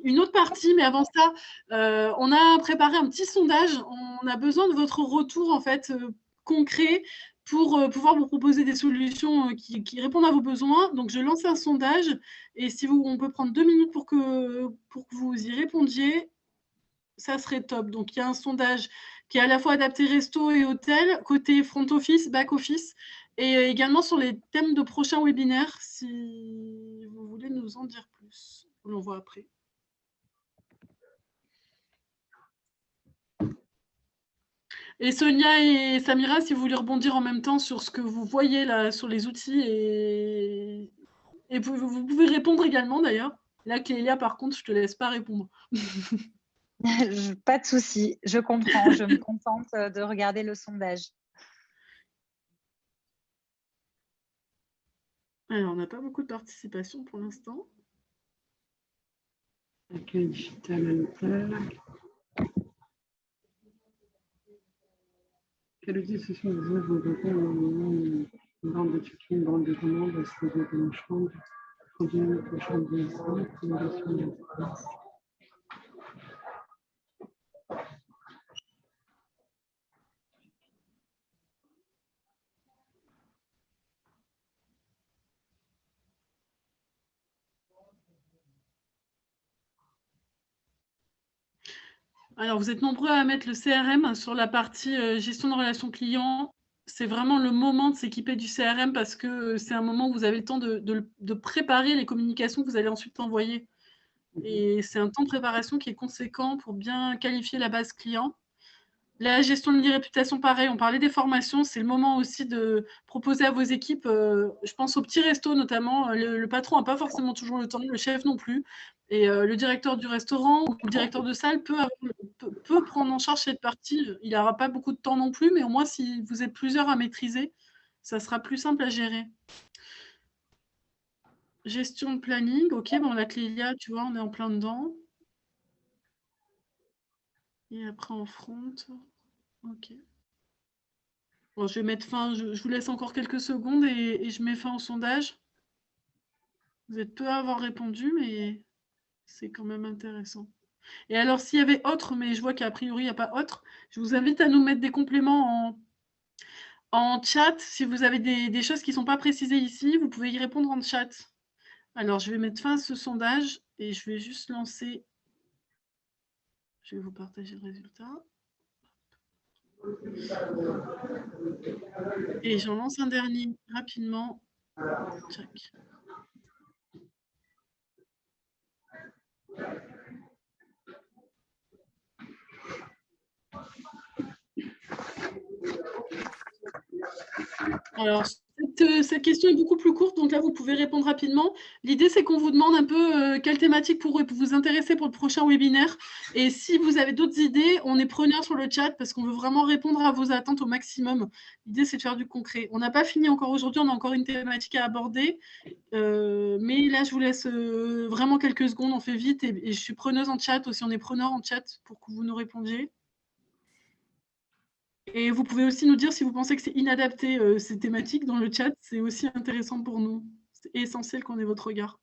une autre partie, mais avant ça, on a préparé un petit sondage. On a besoin de votre retour en fait, concret pour pouvoir vous proposer des solutions qui répondent à vos besoins. Donc, je lance un sondage et on peut prendre 2 minutes pour que vous y répondiez. Ça serait top. Donc, il y a un sondage qui est à la fois adapté resto et hôtel, côté front office, back office, et également sur les thèmes de prochains webinaires, si vous voulez nous en dire plus. On l'en voit après. Et Sonia et Samira, si vous voulez rebondir en même temps sur ce que vous voyez là, sur les outils, et vous pouvez répondre également d'ailleurs. Là, Clélia, par contre, je ne te laisse pas répondre. Pas de souci, je comprends. Je me contente de regarder le sondage. Alors, on n'a pas beaucoup de participation pour l'instant. Accueil digital à l'hôtel. Quel outil ce sont les œuvres de une bande de check-in, une bande de commandes, un stage de chambre, produit une chambre de présentation d'interface. Alors, vous êtes nombreux à mettre le CRM sur la partie gestion de relations clients. C'est vraiment le moment de s'équiper du CRM parce que c'est un moment où vous avez le temps de préparer les communications que vous allez ensuite envoyer. Et c'est un temps de préparation qui est conséquent pour bien qualifier la base client. La gestion de l'e-réputation, pareil, on parlait des formations, c'est le moment aussi de proposer à vos équipes, je pense aux petits restos notamment, le patron n'a pas forcément toujours le temps, le chef non plus, et le directeur du restaurant ou le directeur de salle peut prendre en charge cette partie. Il n'aura pas beaucoup de temps non plus, mais au moins si vous êtes plusieurs à maîtriser, ça sera plus simple à gérer. Gestion de planning, ok, bon la Clélia, tu vois, on est en plein dedans. Et après en front, ok. Bon, je vais mettre fin, je vous laisse encore quelques secondes et je mets fin au sondage. Vous êtes peu à avoir répondu, mais c'est quand même intéressant. Et alors, s'il y avait autre, mais je vois qu'a priori, il n'y a pas autre, je vous invite à nous mettre des compléments en chat. Si vous avez des choses qui ne sont pas précisées ici, vous pouvez y répondre en chat. Alors, je vais mettre fin à ce sondage et je vais juste lancer. Je vais vous partager le résultat. Et j'en lance un dernier rapidement. Check. Alors, cette question est beaucoup plus courte, donc là, vous pouvez répondre rapidement. L'idée, c'est qu'on vous demande un peu quelle thématique pourrait vous intéresser pour le prochain webinaire. Et si vous avez d'autres idées, on est preneur sur le chat parce qu'on veut vraiment répondre à vos attentes au maximum. L'idée, c'est de faire du concret. On n'a pas fini encore aujourd'hui, on a encore une thématique à aborder. Mais là, je vous laisse vraiment quelques secondes, on fait vite. Et je suis preneuse en chat aussi, on est preneur en chat pour que vous nous répondiez. Et vous pouvez aussi nous dire si vous pensez que c'est inadapté, ces thématiques dans le chat. C'est aussi intéressant pour nous. C'est essentiel qu'on ait votre regard.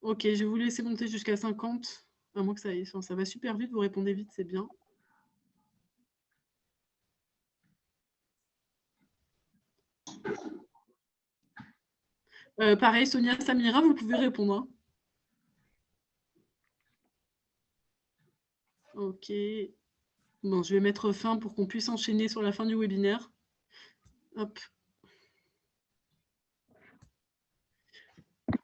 Ok, je vais vous laisser monter jusqu'à 50. À moins que ça aille. Ça va super vite, vous répondez vite, c'est bien. Pareil, Sonia, Samira, vous pouvez répondre. Hein. Ok. Bon, je vais mettre fin pour qu'on puisse enchaîner sur la fin du webinaire. Hop.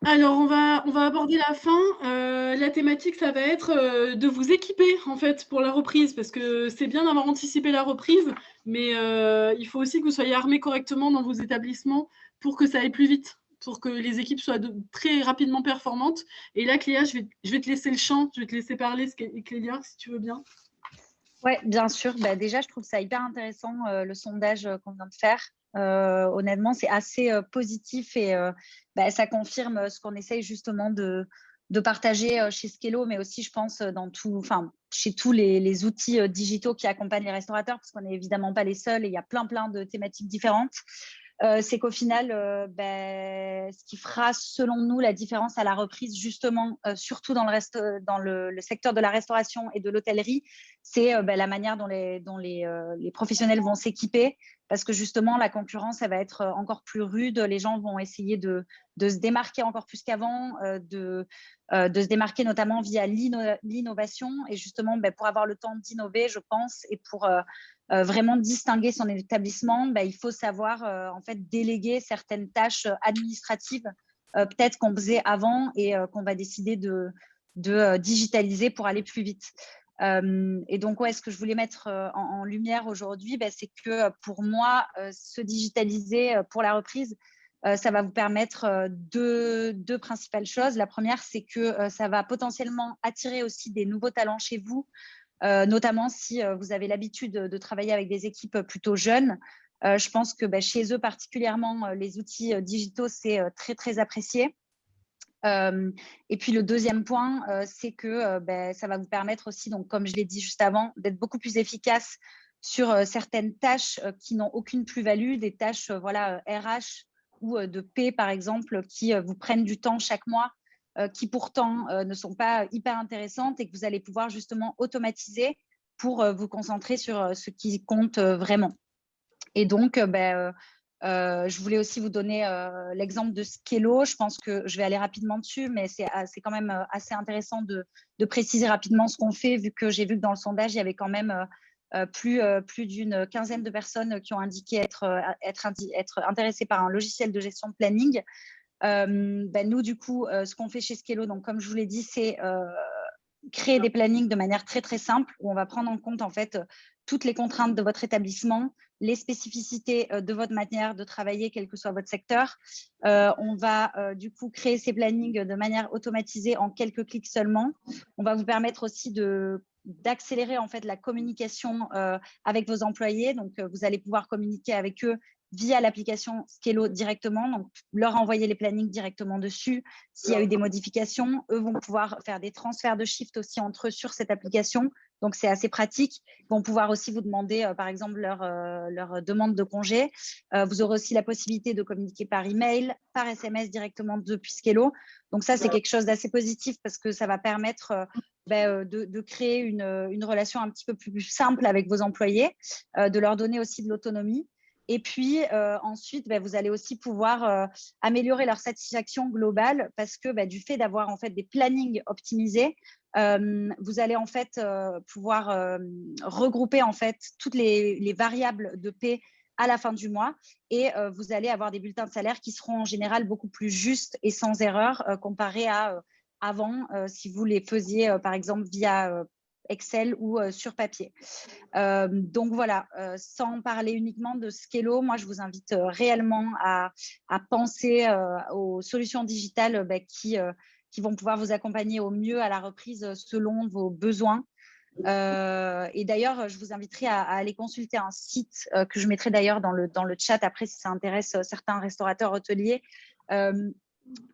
Alors, on va aborder la fin. La thématique, ça va être de vous équiper, en fait, pour la reprise, parce que c'est bien d'avoir anticipé la reprise, mais il faut aussi que vous soyez armés correctement dans vos établissements pour que ça aille plus vite, pour que les équipes soient très rapidement performantes. Et là, Cléa, je vais te laisser le champ, je vais te laisser parler, Cléa, si tu veux bien. Oui, bien sûr. Bah, déjà, je trouve ça hyper intéressant, le sondage qu'on vient de faire. Honnêtement, c'est assez positif et ça confirme ce qu'on essaye justement de partager chez Skello, mais aussi, je pense, chez tous les outils digitaux qui accompagnent les restaurateurs, parce qu'on n'est évidemment pas les seuls et il y a plein de thématiques différentes. C'est qu'au final, ce qui fera, selon nous, la différence à la reprise, justement, surtout dans le secteur de la restauration et de l'hôtellerie, c'est la manière dont les professionnels vont s'équiper, parce que justement, la concurrence, elle va être encore plus rude. Les gens vont essayer de se démarquer encore plus qu'avant, de se démarquer notamment via l'innovation. Et justement, pour avoir le temps d'innover, je pense, et pour vraiment distinguer son établissement, il faut savoir en fait déléguer certaines tâches administratives, peut-être qu'on faisait avant et qu'on va décider de digitaliser pour aller plus vite. Et donc, ce que je voulais mettre en lumière aujourd'hui, c'est que pour moi, se digitaliser pour la reprise, ça va vous permettre deux principales choses. La première, c'est que ça va potentiellement attirer aussi des nouveaux talents chez vous, notamment si vous avez l'habitude de travailler avec des équipes plutôt jeunes. Je pense que chez eux particulièrement, les outils digitaux, c'est très, très apprécié. Et puis le deuxième point, c'est que ça va vous permettre aussi, donc, comme je l'ai dit juste avant, d'être beaucoup plus efficace sur certaines tâches qui n'ont aucune plus-value, des tâches RH ou de P, par exemple, qui vous prennent du temps chaque mois, qui pourtant ne sont pas hyper intéressantes et que vous allez pouvoir justement automatiser pour vous concentrer sur ce qui compte vraiment. Et donc, je voulais aussi vous donner l'exemple de Skello. Je pense que je vais aller rapidement dessus, mais c'est quand même assez intéressant de préciser rapidement ce qu'on fait, vu que j'ai vu que dans le sondage, il y avait quand même plus d'une quinzaine de personnes qui ont indiqué être intéressées par un logiciel de gestion de planning. Nous, du coup, ce qu'on fait chez Skello, donc, comme je vous l'ai dit, c'est créer des plannings de manière très, très simple, où on va prendre en compte en fait toutes les contraintes de votre établissement, les spécificités de votre manière de travailler, quel que soit votre secteur. On va du coup créer ces plannings de manière automatisée en quelques clics seulement. On va vous permettre aussi d'accélérer en fait la communication avec vos employés. Donc, vous allez pouvoir communiquer avec eux via l'application Skello directement, donc leur envoyer les plannings directement dessus. S'il y a eu des modifications, eux vont pouvoir faire des transferts de shift aussi entre eux sur cette application. Donc, c'est assez pratique. Ils vont pouvoir aussi vous demander, par exemple, leur demande de congé. Vous aurez aussi la possibilité de communiquer par email, par SMS directement depuis Skello. Donc, ça, c'est quelque chose d'assez positif parce que ça va permettre de créer une relation un petit peu plus simple avec vos employés, de leur donner aussi de l'autonomie. Et puis, ensuite, vous allez aussi pouvoir améliorer leur satisfaction globale parce que du fait d'avoir en fait des plannings optimisés, vous allez en fait pouvoir regrouper en fait toutes les variables de paie à la fin du mois et vous allez avoir des bulletins de salaire qui seront en général beaucoup plus justes et sans erreur comparé à avant si vous les faisiez par exemple via Excel ou sur papier. Donc voilà, sans parler uniquement de Skello, moi je vous invite réellement à penser aux solutions digitales qui vont pouvoir vous accompagner au mieux à la reprise selon vos besoins. Et d'ailleurs, je vous inviterai à aller consulter un site que je mettrai d'ailleurs dans le chat après si ça intéresse certains restaurateurs hôteliers,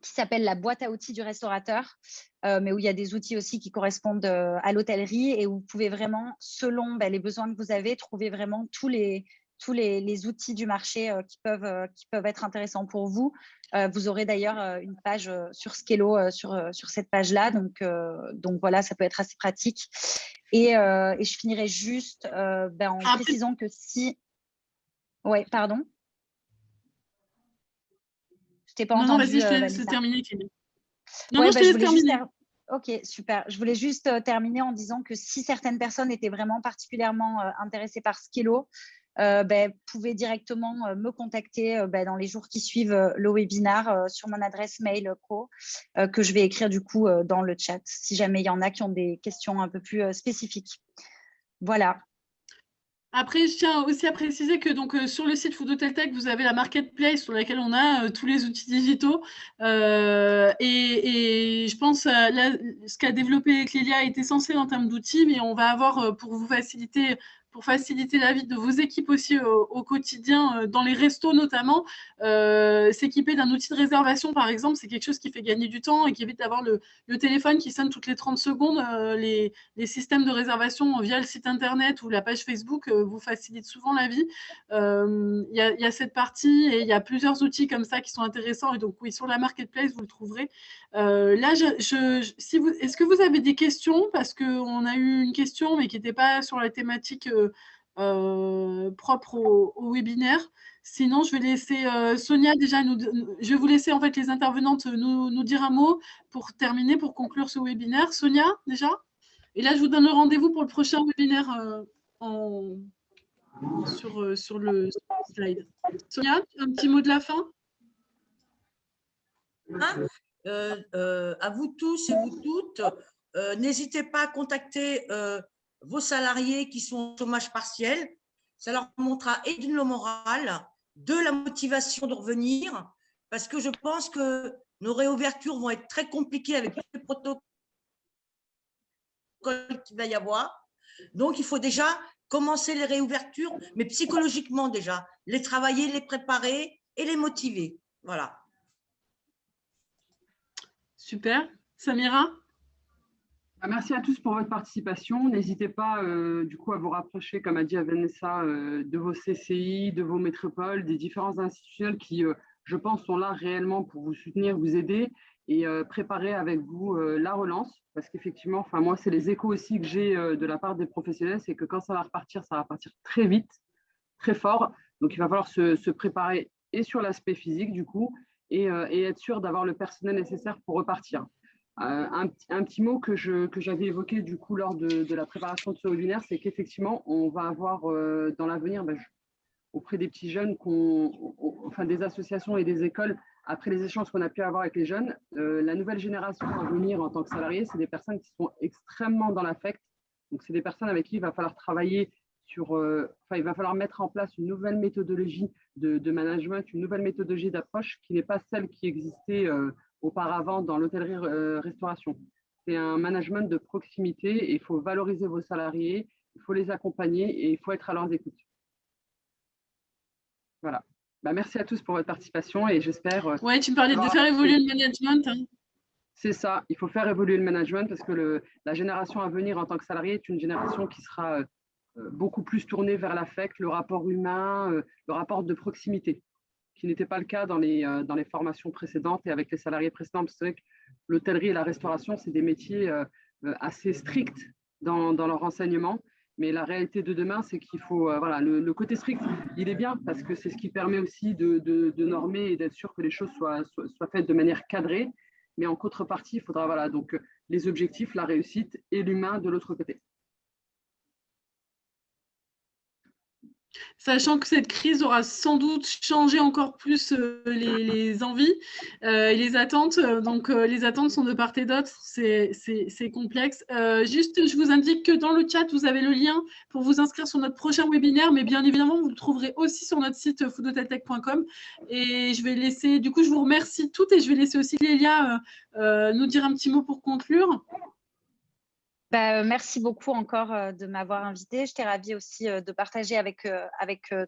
qui s'appelle la boîte à outils du restaurateur, mais où il y a des outils aussi qui correspondent à l'hôtellerie et où vous pouvez vraiment, selon les besoins que vous avez, trouver vraiment tous les outils du marché qui peuvent être intéressants pour vous. Vous aurez d'ailleurs une page sur Skello sur cette page-là, donc voilà, ça peut être assez pratique. Et je finirai juste en précisant que si… Oui, pardon. Je t'ai pas entendu. Non, vas-y, je te laisse terminer. Non, je te laisse terminer. Ok, super. Je voulais juste terminer en disant que si certaines personnes étaient vraiment particulièrement intéressées par Skello, pouvez directement me contacter dans les jours qui suivent le webinaire sur mon adresse mail pro que je vais écrire du coup dans le chat si jamais il y en a qui ont des questions un peu plus spécifiques. Voilà. Après, je tiens aussi à préciser que donc, sur le site Food Hotel Tech, vous avez la marketplace sur laquelle on a tous les outils digitaux. Et je pense ce qu'a développé Clélia est essentiel en termes d'outils, mais on va avoir pour faciliter la vie de vos équipes aussi au quotidien, dans les restos notamment, s'équiper d'un outil de réservation, par exemple, c'est quelque chose qui fait gagner du temps et qui évite d'avoir le téléphone qui sonne toutes les 30 secondes. Les systèmes de réservation via le site internet ou la page Facebook vous facilitent souvent la vie. Il y a cette partie et il y a plusieurs outils comme ça qui sont intéressants. Et donc, oui, sur la marketplace, vous le trouverez. Là, est-ce que vous avez des questions? Parce qu'on a eu une question, mais qui n'était pas sur la thématique propre au webinaire. Sinon, je vais laisser Sonia déjà je vais vous laisser en fait les intervenantes nous dire un mot pour terminer, pour conclure ce webinaire. Sonia, déjà? Et là, je vous donne le rendez-vous pour le prochain webinaire sur le slide. Sonia, un petit mot de la fin? À vous tous et vous toutes, n'hésitez pas à contacter vos salariés qui sont au chômage partiel. Ça leur montrera et le moral, de la motivation de revenir, parce que je pense que nos réouvertures vont être très compliquées avec tous les protocoles qu'il va y avoir. Donc, il faut déjà commencer les réouvertures, mais psychologiquement déjà, les travailler, les préparer et les motiver. Voilà. Super. Samira? Merci à tous pour votre participation. N'hésitez pas du coup à vous rapprocher, comme a dit Vanessa, de vos CCI, de vos métropoles, des différents institutionnels qui, je pense, sont là réellement pour vous soutenir, vous aider et préparer avec vous la relance. Parce qu'effectivement, moi, c'est les échos aussi que j'ai de la part des professionnels, c'est que quand ça va repartir très vite, très fort. Donc, il va falloir se préparer et sur l'aspect physique, du coup, et être sûr d'avoir le personnel nécessaire pour repartir. Un petit mot que j'avais évoqué du coup lors de la préparation de ce webinaire, c'est qu'effectivement, on va avoir dans l'avenir, auprès des petits jeunes, enfin des associations et des écoles, après les échanges qu'on a pu avoir avec les jeunes, la nouvelle génération à venir en tant que salariés, c'est des personnes qui sont extrêmement dans l'affect. Donc, c'est des personnes avec qui il va falloir travailler il va falloir mettre en place une nouvelle méthodologie de management, une nouvelle méthodologie d'approche qui n'est pas celle qui existait auparavant dans l'hôtellerie-restauration. C'est un management de proximité et il faut valoriser vos salariés, il faut les accompagner et il faut être à leurs écoutes. Voilà. Merci à tous pour votre participation et j'espère… Oui, tu me parlais de faire évoluer le management. Hein. C'est ça, il faut faire évoluer le management parce que la génération à venir en tant que salarié est une génération qui sera beaucoup plus tournée vers l'affect, le rapport humain, le rapport de proximité, qui n'était pas le cas dans les formations précédentes et avec les salariés précédents. C'est vrai que l'hôtellerie et la restauration, c'est des métiers assez stricts dans leur enseignement. Mais la réalité de demain, c'est qu'il faut… le côté strict, il est bien parce que c'est ce qui permet aussi de normer et d'être sûr que les choses soient faites de manière cadrée. Mais en contrepartie, il faudra donc les objectifs, la réussite et l'humain de l'autre côté. Sachant que cette crise aura sans doute changé encore plus les envies et les attentes. Donc, les attentes sont de part et d'autre. C'est complexe. Juste, je vous indique que dans le chat, vous avez le lien pour vous inscrire sur notre prochain webinaire. Mais bien évidemment, vous le trouverez aussi sur notre site foodhoteltech.com. Et je vais laisser… Du coup, je vous remercie toutes et je vais laisser aussi Lélia nous dire un petit mot pour conclure. Merci beaucoup encore de m'avoir invitée. J'étais ravie aussi de partager avec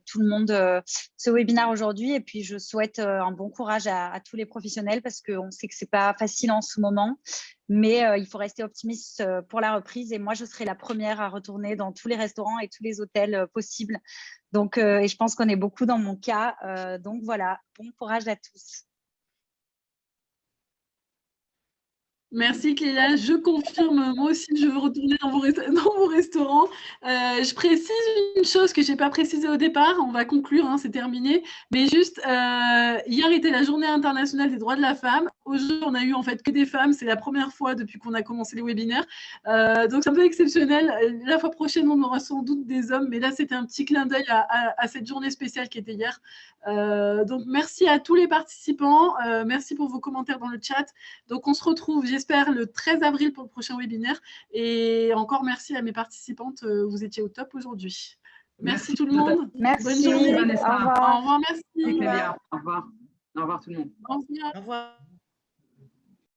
tout le monde ce webinaire aujourd'hui. Et puis, je souhaite un bon courage à tous les professionnels parce qu'on sait que ce n'est pas facile en ce moment. Mais il faut rester optimiste pour la reprise. Et moi, je serai la première à retourner dans tous les restaurants et tous les hôtels possibles. Donc, et je pense qu'on est beaucoup dans mon cas. Donc, voilà, bon courage à tous. Merci Clélia, je confirme, moi aussi je veux retourner dans vos restaurants. Je précise une chose que je n'ai pas précisée au départ, on va conclure, hein, c'est terminé, mais juste, hier était la journée internationale des droits de la femme. Aujourd'hui, on a eu en fait que des femmes, c'est la première fois depuis qu'on a commencé les webinaires, donc c'est un peu exceptionnel. La fois prochaine, on aura sans doute des hommes, mais là c'était un petit clin d'œil à cette journée spéciale qui était hier. Donc merci à tous les participants, merci pour vos commentaires dans le chat. Donc on se retrouve, j'espère, le 13 avril pour le prochain webinaire. Et encore merci à mes participantes, vous étiez au top aujourd'hui. Merci tout le monde. Merci. Bonne journée. Vanessa. Au revoir, merci. Clélia. Au revoir. Au revoir tout le monde. Au revoir. Au revoir.